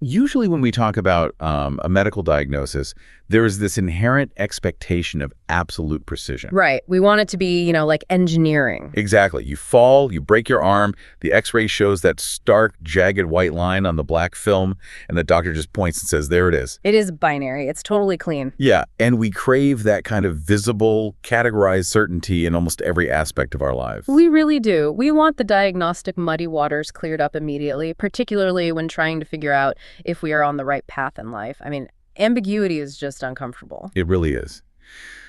Usually when we talk about a medical diagnosis, there is this inherent expectation of absolute precision. Right. We want it to be, like engineering. Exactly. You fall, you break your arm, the x-ray shows that stark, jagged white line on the black film, and the doctor just points and says, there it is. It is binary. It's totally clean. Yeah, and we crave that kind of visible, categorized certainty in almost every aspect of our lives. We really do. We want the diagnostic muddy waters cleared up immediately, particularly when trying to figure out if we are on the right path in life. I mean, ambiguity is just uncomfortable. It really is.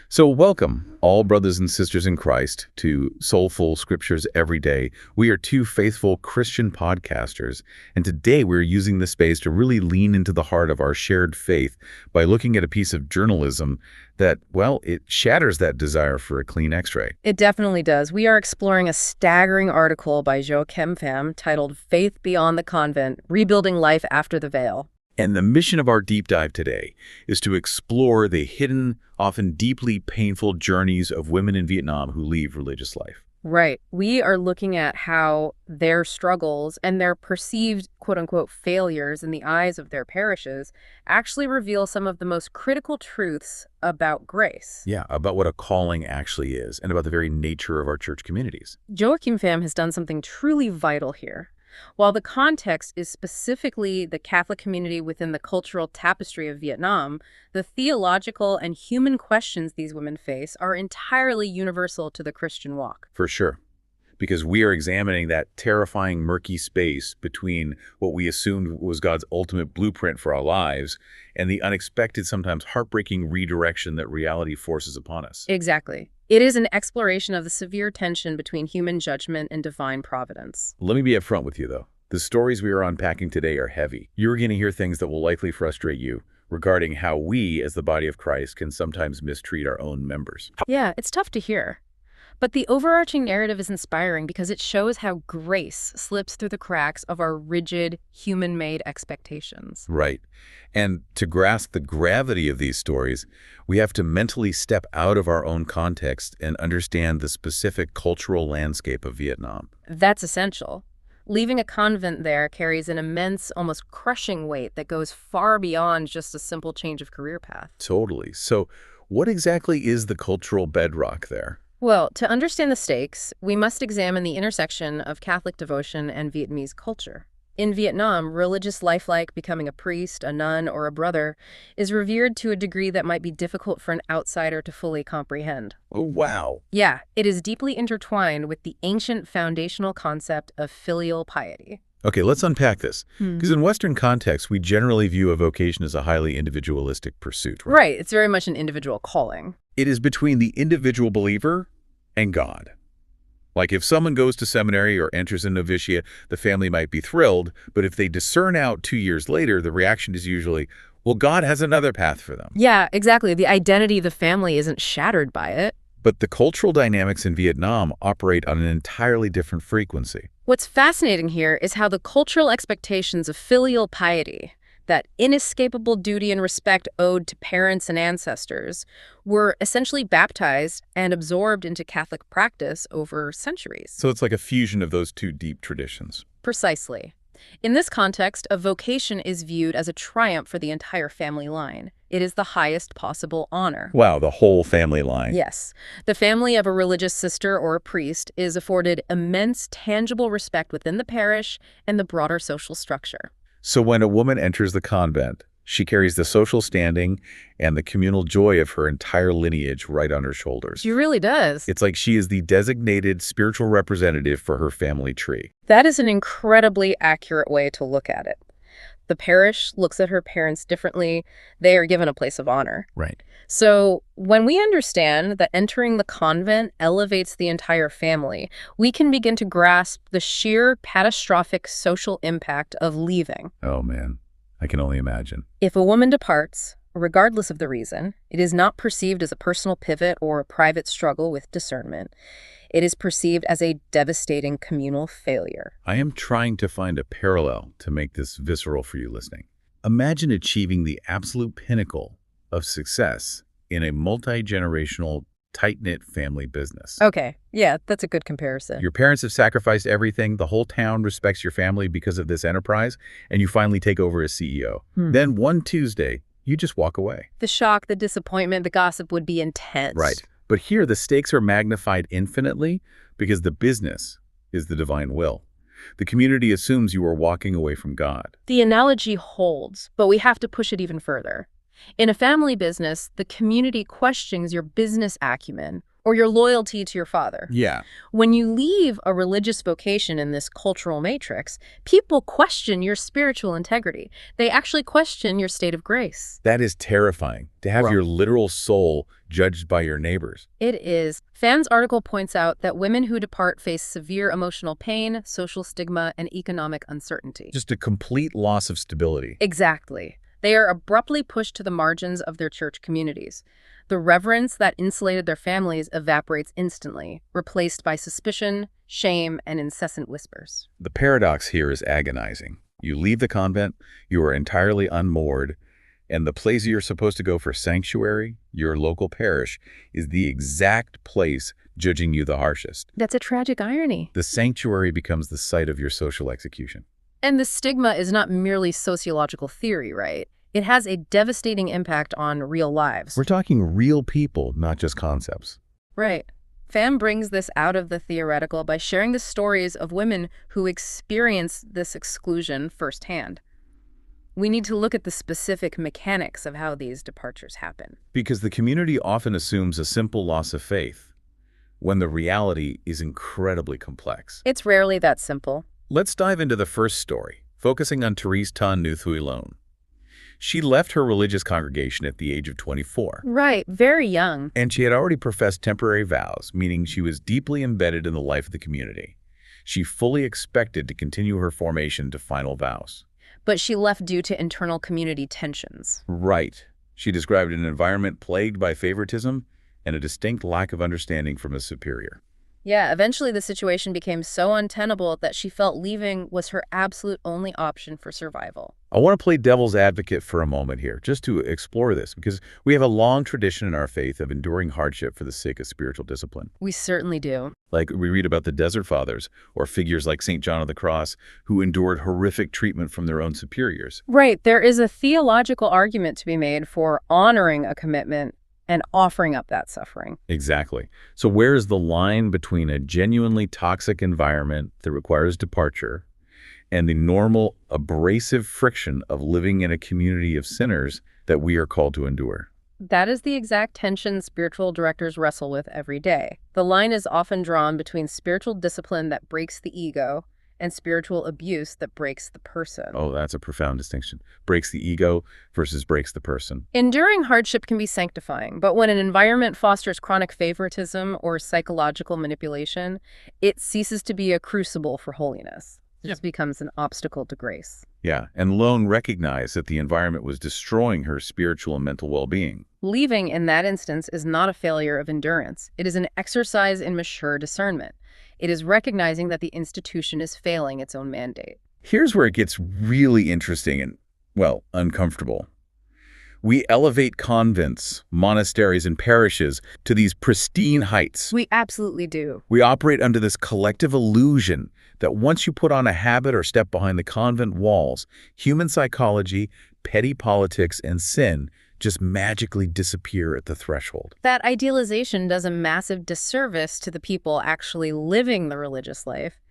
So welcome, all brothers and sisters in Christ, to Soulful Scriptures Every Day. We are two faithful Christian podcasters, and today we're using this space to really lean into the heart of our shared faith by looking at a piece of journalism that, well, it shatters that desire for a clean x-ray. It definitely does. We are exploring a staggering article by Convent titled Faith Beyond the Convent, Rebuilding Life After the Veil. And the mission of our deep dive today is to explore the hidden, often deeply painful journeys of women in Vietnam who leave religious life. Right. We are looking at how their struggles and their perceived quote-unquote failures in the eyes of their parishes actually reveal some of the most critical truths about grace. Yeah, about what a calling actually is and about the very nature of our church communities. Joachim Pham has done something truly vital here. While the context is specifically the Catholic community within the cultural tapestry of Vietnam, the theological and human questions these women face are entirely universal to the Christian walk. For sure. Because we are examining that terrifying murky space between what we assumed was God's ultimate blueprint for our lives and the unexpected, sometimes heartbreaking redirection that reality forces upon us. Exactly. It is an exploration of the severe tension between human judgment and divine providence. Let me be upfront with you, though. The stories we are unpacking today are heavy. You're going to hear things that will likely frustrate you regarding how we, as the body of Christ, can sometimes mistreat our own members. Yeah, it's tough to hear. But the overarching narrative is inspiring because it shows how grace slips through the cracks of our rigid, human-made expectations. Right. And to grasp the gravity of these stories, we have to mentally step out of our own context and understand the specific cultural landscape of Vietnam. That's essential. Leaving a convent there carries an immense, almost crushing weight that goes far beyond just a simple change of career path. Totally. So what exactly is the cultural bedrock there? Well, to understand the stakes, we must examine the intersection of Catholic devotion and Vietnamese culture. In Vietnam, religious life like becoming a priest, a nun, or a brother is revered to a degree that might be difficult for an outsider to fully comprehend. Oh, wow. Yeah, it is deeply intertwined with the ancient foundational concept of filial piety. Okay, let's unpack this. Because in Western contexts, we generally view a vocation as a highly individualistic pursuit. Right, it's very much an individual calling. It is between the individual believer and God. Like if someone goes to seminary or enters a novitiate, the family might be thrilled, but if they discern out 2 years later, the reaction is usually, well, God has another path for them. Yeah, exactly. The identity of the family isn't shattered by it. But the cultural dynamics in Vietnam operate on an entirely different frequency. What's fascinating here is how the cultural expectations of filial piety, that inescapable duty and respect owed to parents and ancestors, were essentially baptized and absorbed into Catholic practice over centuries. So it's like a fusion of those two deep traditions. Precisely. In this context, a vocation is viewed as a triumph for the entire family line. It is the highest possible honor. Wow, the whole family line. Yes. The family of a religious sister or a priest is afforded immense tangible respect within the parish and the broader social structure. So when a woman enters the convent, she carries the social standing and the communal joy of her entire lineage right on her shoulders. She really does. It's like she is the designated spiritual representative for her family tree. That is an incredibly accurate way to look at it. The parish looks at her parents differently. They are given a place of honor. Right. So when we understand that entering the convent elevates the entire family, we can begin to grasp the sheer catastrophic social impact of leaving. Oh, man. I can only imagine. If a woman departs, regardless of the reason, it is not perceived as a personal pivot or a private struggle with discernment. It is perceived as a devastating communal failure. I am trying to find a parallel to make this visceral for you listening. Imagine achieving the absolute pinnacle of success in a multi-generational tight-knit family business. Okay, yeah, that's a good comparison. Your parents have sacrificed everything, the whole town respects your family because of this enterprise, and you finally take over as CEO. Then one Tuesday, you just walk away. The shock, the disappointment, the gossip would be intense. Right. But here, the stakes are magnified infinitely because the business is the divine will. The community assumes you are walking away from God. The analogy holds, but we have to push it even further. In a family business, the community questions your business acumen or your loyalty to your father. Yeah. When you leave a religious vocation in this cultural matrix, people question your spiritual integrity. They actually question your state of grace. That is terrifying, to have your literal soul judged by your neighbors. It is. Fan's article points out that women who depart face severe emotional pain, social stigma, and economic uncertainty. Just a complete loss of stability. Exactly. They are abruptly pushed to the margins of their church communities. The reverence that insulated their families evaporates instantly, replaced by suspicion, shame, and incessant whispers. The paradox here is agonizing. You leave the convent, you are entirely unmoored, and the place you're supposed to go for sanctuary, your local parish, is the exact place judging you the harshest. That's a tragic irony. The sanctuary becomes the site of your social execution. And the stigma is not merely sociological theory, right? It has a devastating impact on real lives. We're talking real people, not just concepts. Right. Fan brings this out of the theoretical by sharing the stories of women who experience this exclusion firsthand. We need to look at the specific mechanics of how these departures happen. Because the community often assumes a simple loss of faith, when the reality is incredibly complex. It's rarely that simple. Let's dive into the first story, focusing on Therese Thuy alone. She left her religious congregation at the age of 24. Right, very young. And she had already professed temporary vows, meaning she was deeply embedded in the life of the community. She fully expected to continue her formation to final vows. But she left due to internal community tensions. Right. She described an environment plagued by favoritism and a distinct lack of understanding from a superior. Yeah, eventually the situation became so untenable that she felt leaving was her absolute only option for survival. I want to play devil's advocate for a moment here, just to explore this, because we have a long tradition in our faith of enduring hardship for the sake of spiritual discipline. We certainly do. Like we read about the Desert Fathers, or figures like St. John of the Cross, who endured horrific treatment from their own superiors. Right, there is a theological argument to be made for honoring a commitment and offering up that suffering. Exactly. So where is the line between a genuinely toxic environment that requires departure and the normal abrasive friction of living in a community of sinners that we are called to endure? That is the exact tension spiritual directors wrestle with every day. The line is often drawn between spiritual discipline that breaks the ego and spiritual abuse that breaks the person. Oh, that's a profound distinction. Breaks the ego versus breaks the person. Enduring hardship can be sanctifying, but when an environment fosters chronic favoritism or psychological manipulation, it ceases to be a crucible for holiness. It just becomes an obstacle to grace. Yeah, and Lone recognized that the environment was destroying her spiritual and mental well-being. Leaving in that instance is not a failure of endurance. It is an exercise in mature discernment. It is recognizing that the institution is failing its own mandate. Here's where it gets really interesting and, well, uncomfortable. We elevate convents, monasteries, and parishes to these pristine heights. We absolutely do. We operate under this collective illusion that once you put on a habit or step behind the convent walls, human psychology, petty politics, and sin just magically disappear at the threshold. That idealization does a massive disservice to the people actually living the religious life.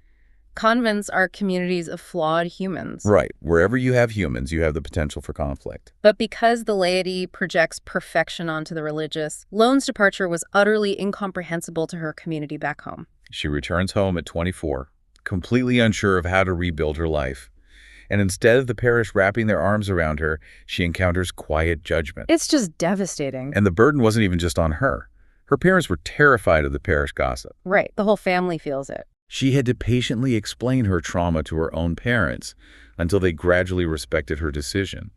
Convents are communities of flawed humans. Right. Wherever you have humans, you have the potential for conflict. But because the laity projects perfection onto the religious, Lone's departure was utterly incomprehensible to her community back home. She returns home at 24, completely unsure of how to rebuild her life. And instead of the parish wrapping their arms around her, she encounters quiet judgment. It's just devastating. And the burden wasn't even just on her. Her parents were terrified of the parish gossip. Right. The whole family feels it. She had to patiently explain her trauma to her own parents until they gradually respected her decision.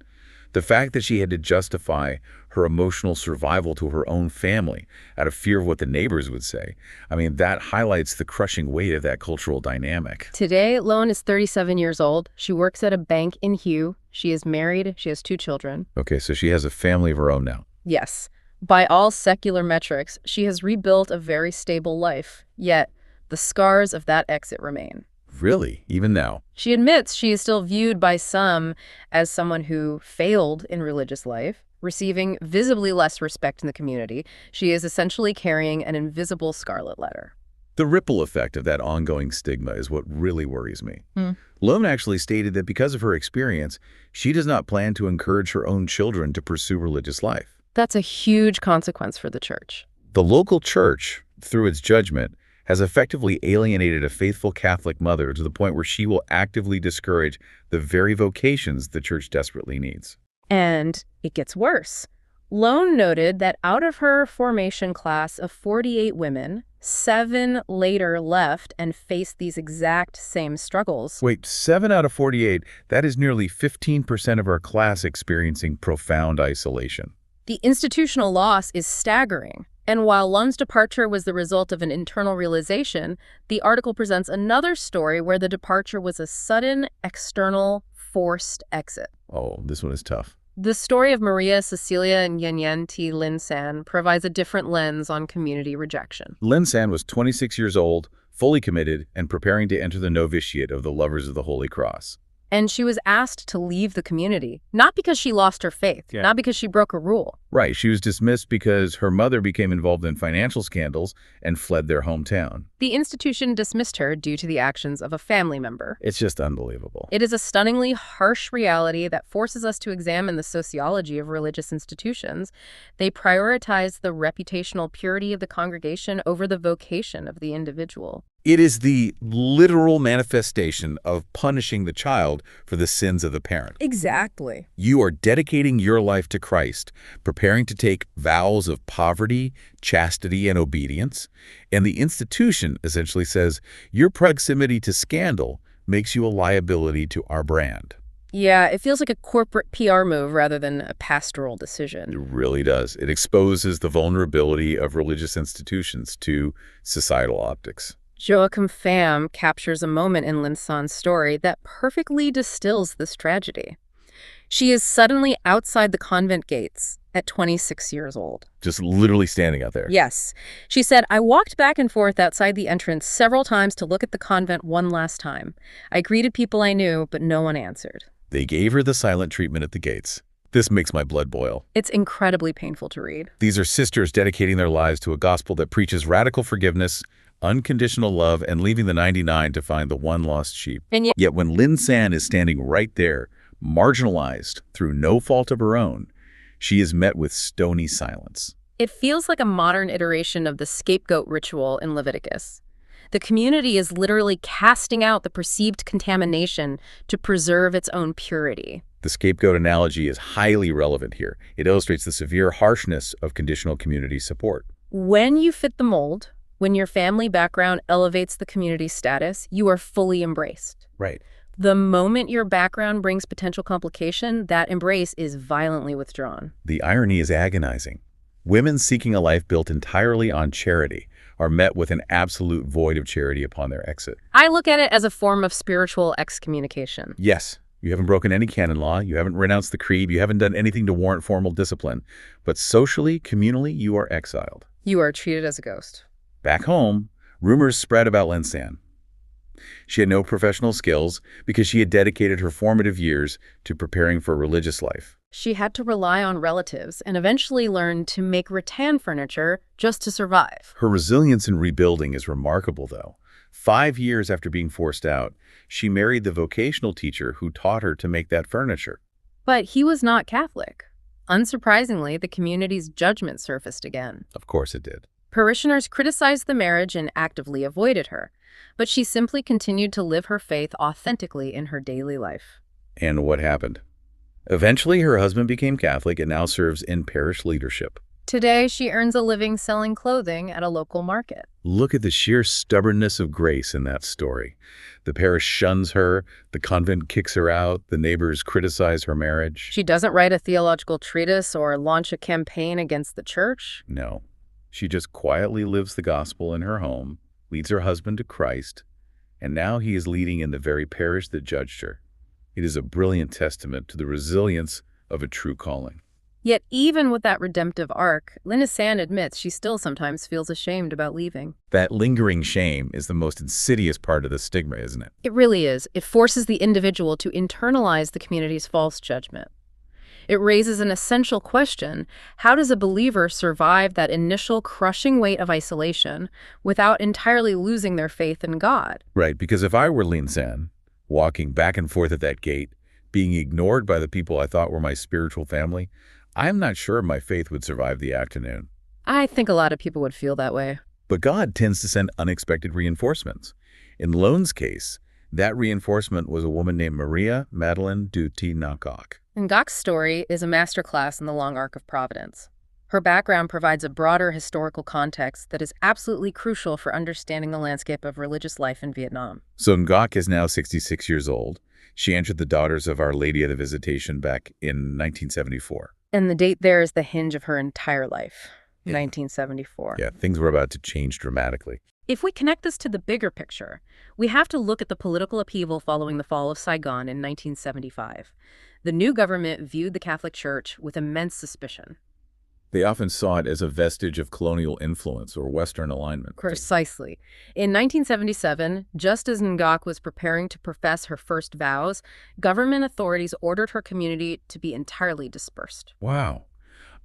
The fact that she had to justify her emotional survival to her own family out of fear of what the neighbors would say, that highlights the crushing weight of that cultural dynamic. Today, Lone is 37 years old. She works at a bank in Thuy. She is married. She has 2 children. Okay, so she has a family of her own now. Yes. By all secular metrics, she has rebuilt a very stable life, yet the scars of that exit remain. Really? Even now? She admits she is still viewed by some as someone who failed in religious life, receiving visibly less respect in the community. She is essentially carrying an invisible scarlet letter. The ripple effect of that ongoing stigma is what really worries me. Hmm. Lone actually stated that because of her experience, she does not plan to encourage her own children to pursue religious life. That's a huge consequence for the church. The local church, through its judgment, has effectively alienated a faithful Catholic mother to the point where she will actively discourage the very vocations the church desperately needs. And it gets worse. Lone noted that out of her formation class of 48 women, 7 later left and faced these exact same struggles. Wait, 7 out of 48, that is nearly 15% of our class experiencing profound isolation. The institutional loss is staggering. And while Lone's departure was the result of an internal realization, the article presents another story where the departure was a sudden, external, forced exit. Oh, this one is tough. The story of Maria Cecilia and Yanyan T. Lin San provides a different lens on community rejection. Lin San was 26 years old, fully committed, and preparing to enter the novitiate of the Lovers of the Holy Cross. And she was asked to leave the community, not because she lost her faith, not because she broke a rule. Right, she was dismissed because her mother became involved in financial scandals and fled their hometown. The institution dismissed her due to the actions of a family member. It's just unbelievable. It is a stunningly harsh reality that forces us to examine the sociology of religious institutions. They prioritize the reputational purity of the congregation over the vocation of the individual. It is the literal manifestation of punishing the child for the sins of the parent. Exactly. You are dedicating your life to Christ, preparing to take vows of poverty, chastity, and obedience, and the institution essentially says your proximity to scandal makes you a liability to our brand. Yeah, it feels like a corporate PR move rather than a pastoral decision. It really does. It exposes the vulnerability of religious institutions to societal optics. Joachim Pham captures a moment in Lin San's story that perfectly distills this tragedy. She is suddenly outside the convent gates at 26 years old. Just literally standing out there. Yes. She said, "I walked back and forth outside the entrance several times to look at the convent one last time. I greeted people I knew, but no one answered." They gave her the silent treatment at the gates. This makes my blood boil. It's incredibly painful to read. These are sisters dedicating their lives to a gospel that preaches radical forgiveness, unconditional love, and leaving the 99 to find the one lost sheep. And Yet when Lin San is standing right there, marginalized through no fault of her own, she is met with stony silence. it feels like a modern iteration of the scapegoat ritual in Leviticus. The community is literally casting out the perceived contamination to preserve its own purity. The scapegoat analogy is highly relevant here. It illustrates the severe harshness of conditional community support. When you fit the mold, when your family background elevates the community status, you are fully embraced. Right. The moment your background brings potential complication, that embrace is violently withdrawn. The irony is agonizing. Women seeking a life built entirely on charity are met with an absolute void of charity upon their exit. I look at it as a form of spiritual excommunication. Yes, you haven't broken any canon law, you haven't renounced the creed, you haven't done anything to warrant formal discipline, but socially, communally, you are exiled. You are treated as a ghost. Back home, rumors spread about Lin San. She had no professional skills because she had dedicated her formative years to preparing for religious life. She had to rely on relatives and eventually learn to make rattan furniture just to survive. Her resilience in rebuilding is remarkable, though. 5 years after being forced out, she married the vocational teacher who taught her to make that furniture. But he was not Catholic. Unsurprisingly, the community's judgment surfaced again. Of course it did. Parishioners criticized the marriage and actively avoided her, but she simply continued to live her faith authentically in her daily life. And what happened? Eventually, her husband became Catholic and now serves in parish leadership. Today, she earns a living selling clothing at a local market. Look at the sheer stubbornness of grace in that story. The parish shuns her, the convent kicks her out, the neighbors criticize her marriage. She doesn't write a theological treatise or launch a campaign against the church. No. She just quietly lives the gospel in her home, leads her husband to Christ, and now he is leading in the very parish that judged her. It is a brilliant testament to the resilience of a true calling. Yet even with that redemptive arc, San admits she still sometimes feels ashamed about leaving. That lingering shame is the most insidious part of the stigma, isn't it? It really is. It forces the individual to internalize the community's false judgment. It raises an essential question: how does a believer survive that initial crushing weight of isolation without entirely losing their faith in God? Right, because if I were Lin San, walking back and forth at that gate, being ignored by the people I thought were my spiritual family, I'm not sure my faith would survive the afternoon. I think a lot of people would feel that way. But God tends to send unexpected reinforcements. In Lone's case, that reinforcement was a woman named Maria Madeleine du Tinakok. Ngak's story is a masterclass in the long arc of providence. Her background provides a broader historical context that is absolutely crucial for understanding the landscape of religious life in Vietnam. So Ngak is now 66 years old. She entered the Daughters of Our Lady of the Visitation back in 1974. And the date there is the hinge of her entire life, Yeah. 1974. Yeah, things were about to change dramatically. If we connect this to the bigger picture, we have to look at the political upheaval following the fall of Saigon in 1975. The new government viewed the Catholic Church with immense suspicion. They often saw it as a vestige of colonial influence or Western alignment. Precisely. In 1977, just as Ngak was preparing to profess her first vows, government authorities ordered her community to be entirely dispersed. Wow.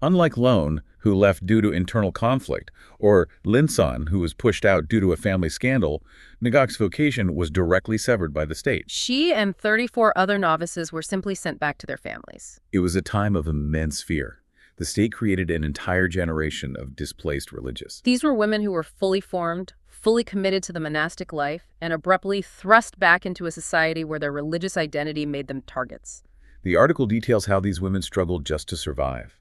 Unlike Lone, who left due to internal conflict, or Lin San, who was pushed out due to a family scandal, Ngak's vocation was directly severed by the state. She and 34 other novices were simply sent back to their families. It was a time of immense fear. The state created an entire generation of displaced religious. These were women who were fully formed, fully committed to the monastic life, and abruptly thrust back into a society where their religious identity made them targets. The article details how these women struggled just to survive.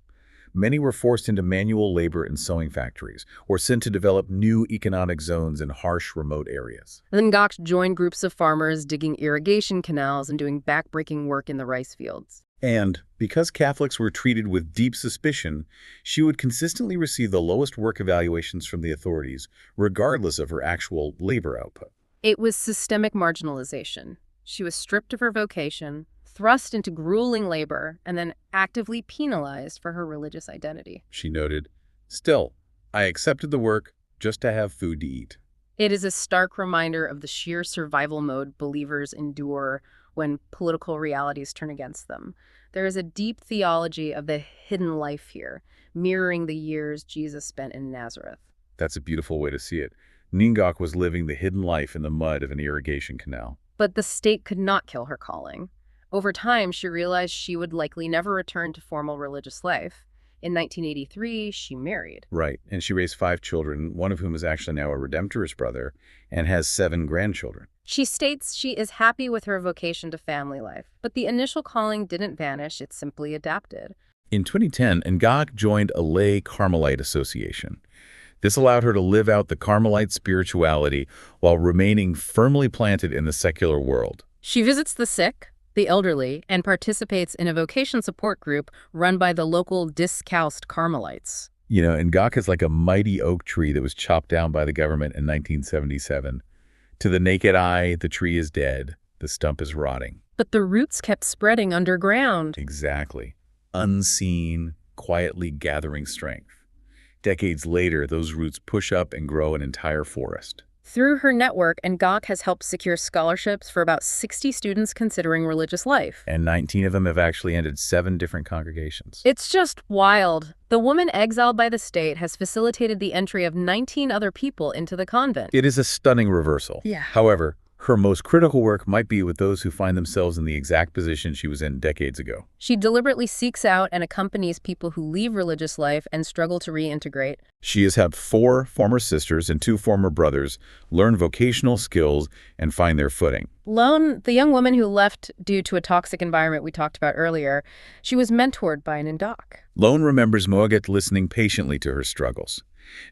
Many were forced into manual labor in sewing factories, or sent to develop new economic zones in harsh, remote areas. Ngak joined groups of farmers digging irrigation canals and doing backbreaking work in the rice fields. And, because Catholics were treated with deep suspicion, she would consistently receive the lowest work evaluations from the authorities, regardless of her actual labor output. It was systemic marginalization. She was stripped of her vocation, thrust into grueling labor, and then actively penalized for her religious identity. She noted, "Still, I accepted the work just to have food to eat." It is a stark reminder of the sheer survival mode believers endure when political realities turn against them. There is a deep theology of the hidden life here, mirroring the years Jesus spent in Nazareth. That's a beautiful way to see it. Ngak was living the hidden life in the mud of an irrigation canal. But the state could not kill her calling. Over time, she realized she would likely never return to formal religious life. In 1983, she married. Right, and she raised 5 children, one of whom is actually now a Redemptorist brother, and has 7 grandchildren. She states she is happy with her vocation to family life, but the initial calling didn't vanish, it simply adapted. In 2010, Ngak joined a lay Carmelite association. This allowed her to live out the Carmelite spirituality while remaining firmly planted in the secular world. She visits the sick, the elderly, and participates in a vocation support group run by the local Discalced Carmelites. You know, Ngak is like a mighty oak tree that was chopped down by the government in 1977. To the naked eye, the tree is dead, the stump is rotting. But the roots kept spreading underground. Exactly. Unseen, quietly gathering strength. Decades later, those roots push up and grow an entire forest. Through her network, Ngak has helped secure scholarships for about 60 students considering religious life. And 19 of them have actually entered 7 different congregations. It's just wild. The woman exiled by the state has facilitated the entry of 19 other people into the convent. It is a stunning reversal. Yeah. However, her most critical work might be with those who find themselves in the exact position she was in decades ago. She deliberately seeks out and accompanies people who leave religious life and struggle to reintegrate. She has helped 4 former sisters and 2 former brothers learn vocational skills and find their footing. Lone, the young woman who left due to a toxic environment we talked about earlier, she was mentored by an Ngak. Lone remembers Moaget listening patiently to her struggles.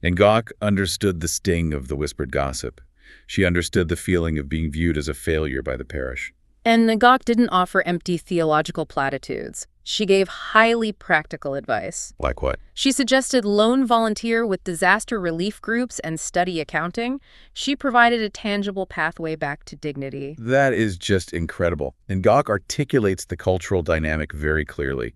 Ngak understood the sting of the whispered gossip. She understood the feeling of being viewed as a failure by the parish. And Ngak didn't offer empty theological platitudes. She gave highly practical advice. Like what? She suggested lone volunteer with disaster relief groups and study accounting. She provided a tangible pathway back to dignity. That is just incredible. And Gok articulates the cultural dynamic very clearly.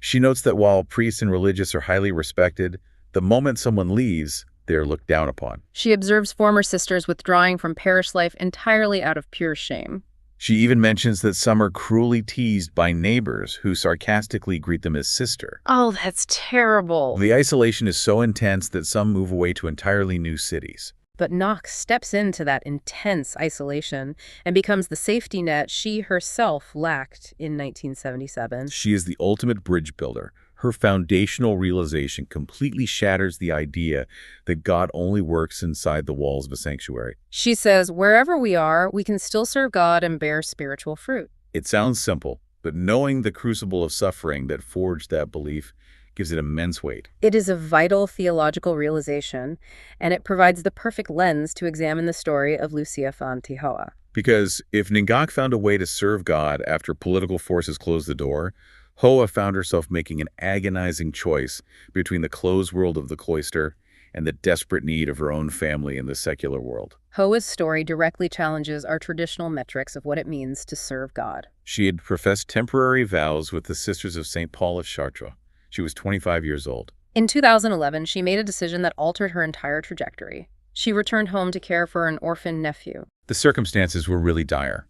She notes that while priests and religious are highly respected, the moment someone leaves, they are looked down upon. She observes former sisters withdrawing from parish life entirely out of pure shame. She even mentions that some are cruelly teased by neighbors who sarcastically greet them as sister. Oh, that's terrible. The isolation is so intense that some move away to entirely new cities. But Knox steps into that intense isolation and becomes the safety net she herself lacked in 1977. She is the ultimate bridge builder. Her foundational realization completely shatters the idea that God only works inside the walls of a sanctuary. She says, wherever we are, we can still serve God and bear spiritual fruit. It sounds simple, but knowing the crucible of suffering that forged that belief gives it immense weight. It is a vital theological realization, and it provides the perfect lens to examine the story of Lucia Fanti Hoa. Because if Ngak found a way to serve God after political forces closed the door, Hoa found herself making an agonizing choice between the closed world of the cloister and the desperate need of her own family in the secular world. Hoa's story directly challenges our traditional metrics of what it means to serve God. She had professed temporary vows with the Sisters of St. Paul of Chartres. She was 25 years old. In 2011, she made a decision that altered her entire trajectory. She returned home to care for an orphan nephew. The circumstances were really dire.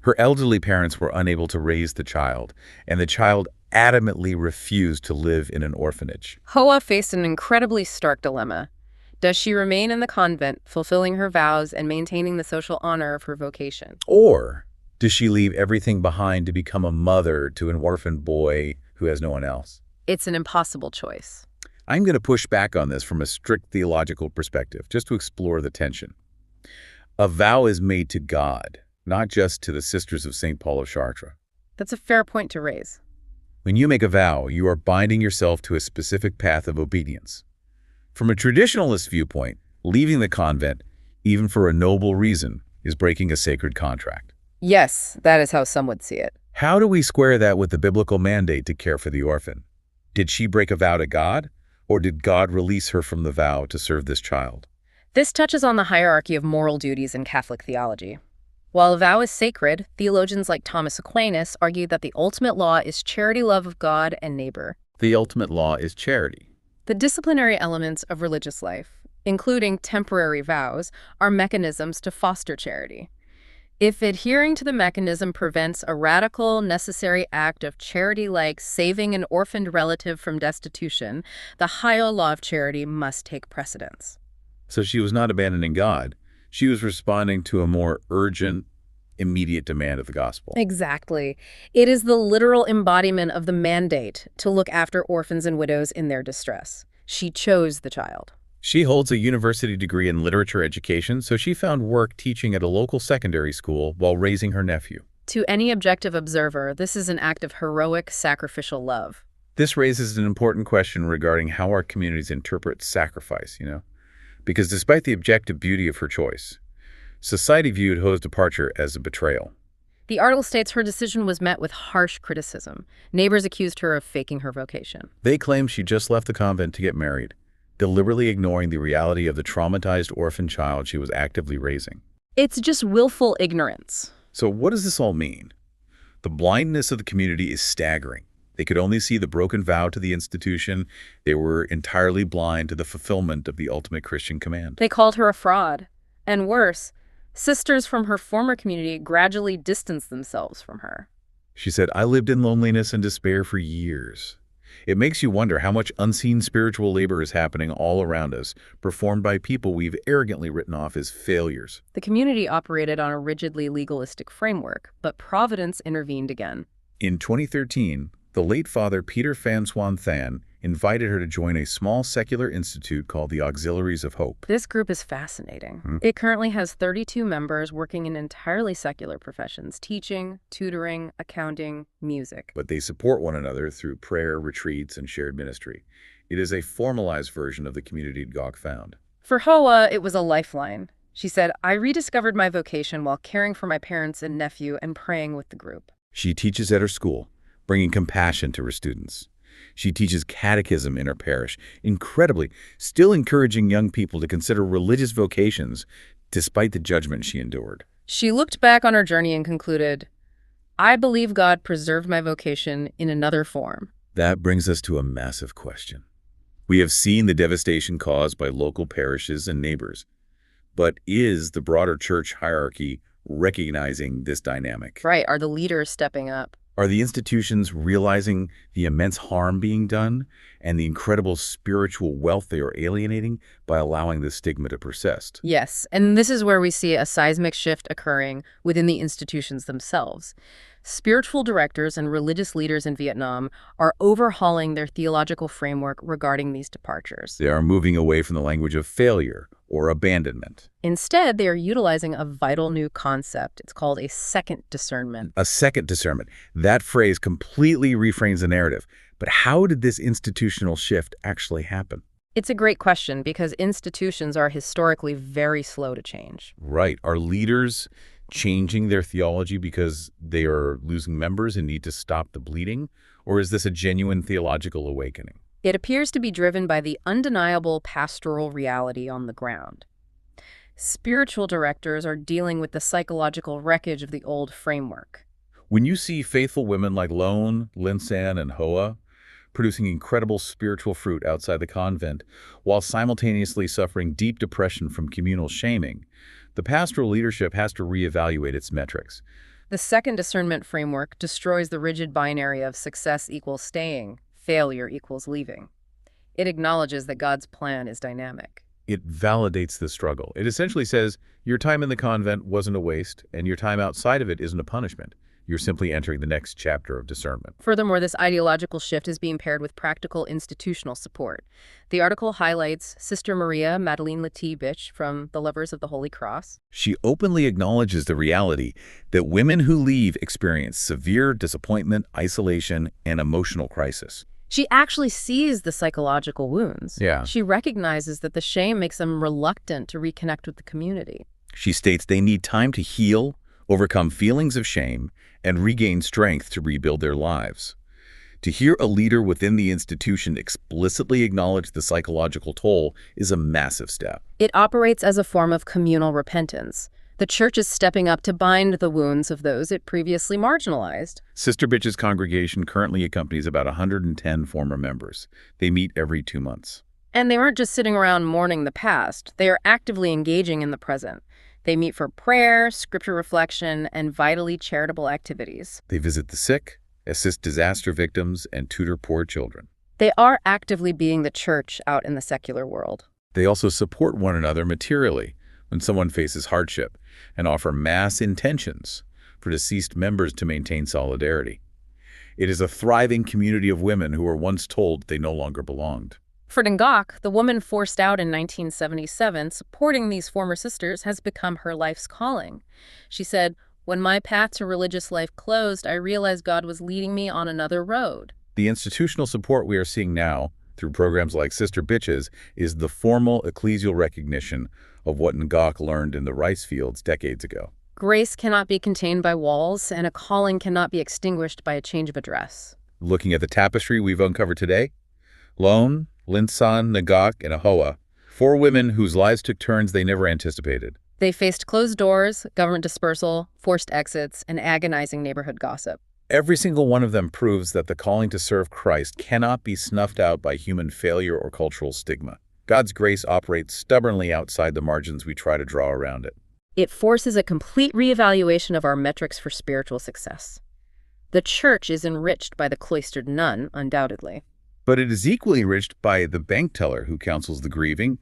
Her elderly parents were unable to raise the child, and the child adamantly refused to live in an orphanage. Hoa faced an incredibly stark dilemma. Does she remain in the convent, fulfilling her vows and maintaining the social honor of her vocation? Or does she leave everything behind to become a mother to an orphan boy who has no one else? It's an impossible choice. I'm going to push back on this from a strict theological perspective, just to explore the tension. A vow is made to God, not just to the Sisters of St. Paul of Chartres. That's a fair point to raise. When you make a vow, you are binding yourself to a specific path of obedience. From a traditionalist viewpoint, leaving the convent, even for a noble reason, is breaking a sacred contract. Yes, that is how some would see it. How do we square that with the biblical mandate to care for the orphan? Did she break a vow to God, or did God release her from the vow to serve this child? This touches on the hierarchy of moral duties in Catholic theology. While a vow is sacred, theologians like Thomas Aquinas argue that the ultimate law is charity love of God and neighbor. The ultimate law is charity. The disciplinary elements of religious life, including temporary vows, are mechanisms to foster charity. If adhering to the mechanism prevents a radical, necessary act of charity like saving an orphaned relative from destitution, the higher law of charity must take precedence. So she was not abandoning God. She was responding to a more urgent, immediate demand of the gospel. Exactly. It is the literal embodiment of the mandate to look after orphans and widows in their distress. She chose the child. She holds a university degree in literature education, so she found work teaching at a local secondary school while raising her nephew. To any objective observer, this is an act of heroic, sacrificial love. This raises an important question regarding how our communities interpret sacrifice, Because despite the objective beauty of her choice, society viewed Ho's departure as a betrayal. The article states her decision was met with harsh criticism. Neighbors accused her of faking her vocation. They claimed she just left the convent to get married, deliberately ignoring the reality of the traumatized orphan child she was actively raising. It's just willful ignorance. So what does this all mean? The blindness of the community is staggering. They could only see the broken vow to the institution. They were entirely blind to the fulfillment of the ultimate Christian command. They called her a fraud. And worse, sisters from her former community gradually distanced themselves from her. She said, "I lived in loneliness and despair for years." It makes you wonder how much unseen spiritual labor is happening all around us, performed by people we've arrogantly written off as failures. The community operated on a rigidly legalistic framework, but Providence intervened again. In 2013, the late Father Peter Phan Xuan Than invited her to join a small secular institute called the Auxiliaries of Hope. This group is fascinating. It currently has 32 members working in entirely secular professions: teaching, tutoring, accounting, music. But they support one another through prayer, retreats, and shared ministry. It is a formalized version of the community Gok found. For Hoa, it was a lifeline. She said, "I rediscovered my vocation while caring for my parents and nephew and praying with the group." She teaches at her school, bringing compassion to her students. She teaches catechism in her parish, incredibly, still encouraging young people to consider religious vocations despite the judgment she endured. She looked back on her journey and concluded, I believe God preserved my vocation in another form. That brings us to a massive question. We have seen the devastation caused by local parishes and neighbors. But is the broader church hierarchy recognizing this dynamic? Right, are the leaders stepping up? Are the institutions realizing the immense harm being done and the incredible spiritual wealth they are alienating by allowing this stigma to persist? Yes, and this is where we see a seismic shift occurring within the institutions themselves. Spiritual directors and religious leaders in Vietnam are overhauling their theological framework regarding these departures. They are moving away from the language of failure or abandonment. Instead, they are utilizing a vital new concept. It's called a second discernment. A second discernment. That phrase completely reframes the narrative. But how did this institutional shift actually happen? It's a great question because institutions are historically very slow to change. Right. Are leaders changing their theology because they are losing members and need to stop the bleeding? Or is this a genuine theological awakening? It appears to be driven by the undeniable pastoral reality on the ground. Spiritual directors are dealing with the psychological wreckage of the old framework. When you see faithful women like Lone, Linsan, and Hoa producing incredible spiritual fruit outside the convent while simultaneously suffering deep depression from communal shaming, the pastoral leadership has to reevaluate its metrics. The second discernment framework destroys the rigid binary of success equals staying, failure equals leaving. It acknowledges that God's plan is dynamic. It validates the struggle. It essentially says your time in the convent wasn't a waste, and your time outside of it isn't a punishment. You're simply entering the next chapter of discernment. Furthermore, this ideological shift is being paired with practical institutional support. The article highlights Sister Maria Madeleine Letibich from the Lovers of the Holy Cross. She openly acknowledges the reality that women who leave experience severe disappointment, isolation, and emotional crisis. She actually sees the psychological wounds. Yeah. She recognizes that the shame makes them reluctant to reconnect with the community. She states they need time to heal, overcome feelings of shame, and regain strength to rebuild their lives. To hear a leader within the institution explicitly acknowledge the psychological toll is a massive step. It operates as a form of communal repentance. The church is stepping up to bind the wounds of those it previously marginalized. Sister Bitch's congregation currently accompanies about 110 former members. They meet every 2 months. And they aren't just sitting around mourning the past. They are actively engaging in the present. They meet for prayer, scripture reflection, and vitally charitable activities. They visit the sick, assist disaster victims, and tutor poor children. They are actively being the church out in the secular world. They also support one another materially when someone faces hardship and offer mass intentions for deceased members to maintain solidarity. It is a thriving community of women who were once told they no longer belonged. For Ngoc, the woman forced out in 1977, supporting these former sisters has become her life's calling. She said, "When my path to religious life closed, I realized God was leading me on another road." The institutional support we are seeing now, through programs like Sister Bitches, is the formal ecclesial recognition of what Ngoc learned in the rice fields decades ago. Grace cannot be contained by walls, and a calling cannot be extinguished by a change of address. Looking at the tapestry we've uncovered today, Lone, Linsan, Ngoc, and Ahoa, 4 women whose lives took turns they never anticipated. They faced closed doors, government dispersal, forced exits, and agonizing neighborhood gossip. Every single one of them proves that the calling to serve Christ cannot be snuffed out by human failure or cultural stigma. God's grace operates stubbornly outside the margins we try to draw around it. It forces a complete reevaluation of our metrics for spiritual success. The church is enriched by the cloistered nun, undoubtedly. But it is equally enriched by the bank teller who counsels the grieving,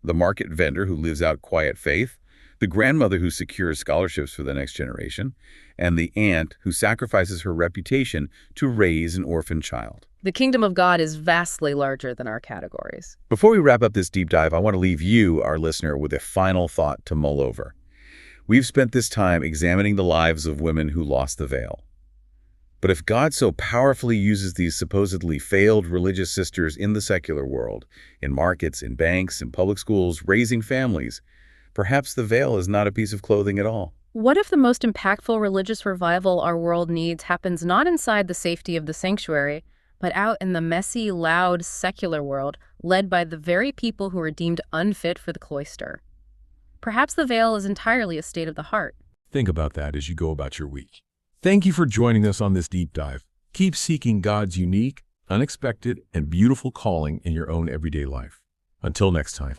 the market vendor who lives out quiet faith, the grandmother who secures scholarships for the next generation, and the aunt who sacrifices her reputation to raise an orphan child. The kingdom of God is vastly larger than our categories. Before we wrap up this deep dive, I want to leave you, our listener, with a final thought to mull over. We've spent this time examining the lives of women who lost the veil. But if God so powerfully uses these supposedly failed religious sisters in the secular world, in markets, in banks, in public schools, raising families, perhaps the veil is not a piece of clothing at all. What if the most impactful religious revival our world needs happens not inside the safety of the sanctuary, but out in the messy, loud, secular world, led by the very people who are deemed unfit for the cloister? Perhaps the veil is entirely a state of the heart. Think about that as you go about your week. Thank you for joining us on this deep dive. Keep seeking God's unique, unexpected, and beautiful calling in your own everyday life. Until next time.